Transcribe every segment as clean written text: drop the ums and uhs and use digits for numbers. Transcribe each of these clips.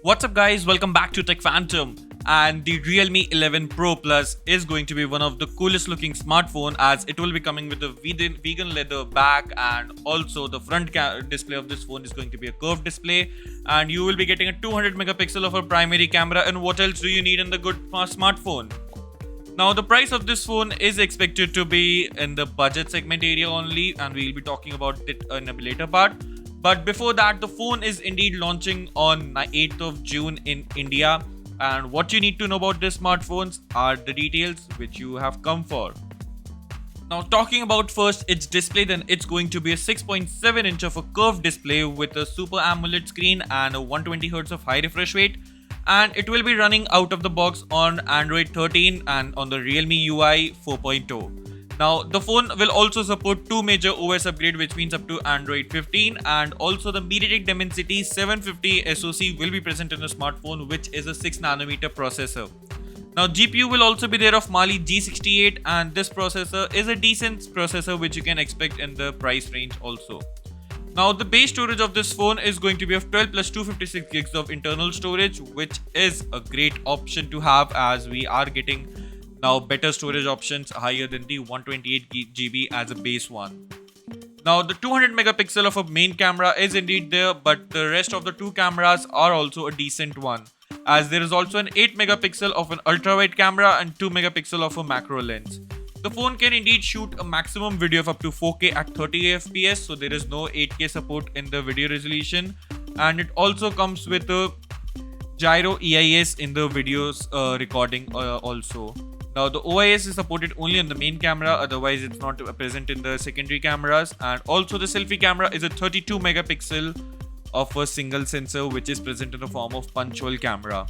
What's up guys, welcome back to Tech Phantom. And the Realme 11 Pro Plus is going to be one of the coolest looking smartphone, as it will be coming with a vegan leather back, and also the front display of this phone is going to be a curved display, and you will be getting a 200 megapixel of a primary camera. And what else do you need in the good smartphone? Now the price of this phone is expected to be in the budget segment area only, and we'll be talking about it in a later part. But before that, the phone is indeed launching on 8th of June in India. And what you need to know about these smartphones are the details which you have come for. Now talking about first its display, then it's going to be a 6.7 inch of a curved display with a Super AMOLED screen and a 120Hz of high refresh rate. And it will be running out of the box on Android 13 and on the Realme UI 4.0. Now the phone will also support two major OS upgrades, which means up to Android 15, and also the Mediatek Dimensity 750 SoC will be present in the smartphone, which is a 6nm processor. Now GPU will also be there of Mali G68, and this processor is a decent processor which you can expect in the price range also. Now the base storage of this phone is going to be of 12 plus 256 gigs of internal storage, which is a great option to have, as we are getting now better storage options higher than the 128GB as a base one. Now the 200 megapixel of a main camera is indeed there, but the rest of the two cameras are also a decent one, as there is also an 8 megapixel of an ultra wide camera and 2 megapixel of a macro lens. The phone can indeed shoot a maximum video of up to 4K at 30 FPS, so there is no 8K support in the video resolution, and it also comes with a gyro EIS in the videos recording also. Now the OIS is supported only on the main camera, otherwise it's not present in the secondary cameras. And also the selfie camera is a 32 megapixel of a single sensor, which is present in the form of punch hole camera.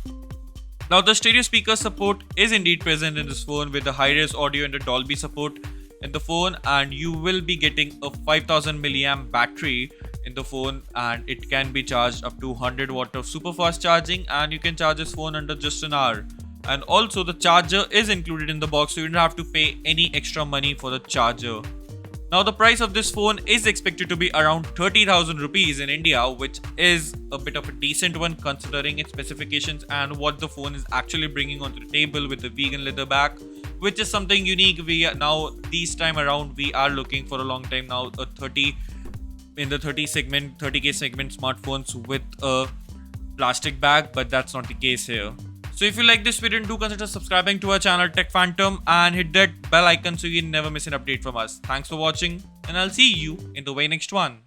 Now the stereo speaker support is indeed present in this phone with the high-res audio and the Dolby support in the phone, and you will be getting a 5000 milliamp battery in the phone, and it can be charged up to 100 watt of super fast charging, and you can charge this phone under just an hour. And also the charger is included in the box, so you don't have to pay any extra money for the charger. Now the price of this phone is expected to be around 30,000 rupees in India, which is a bit of a decent one considering its specifications and what the phone is actually bringing onto the table with the vegan leather back, which is something unique. We are now, this time around, we are looking for a long time now a 30K segment smartphones with a plastic bag, but that's not the case here. So if you like this video, do consider subscribing to our channel Tech Phantom and hit that bell icon so you never miss an update from us. Thanks for watching, and I'll see you in the very next one.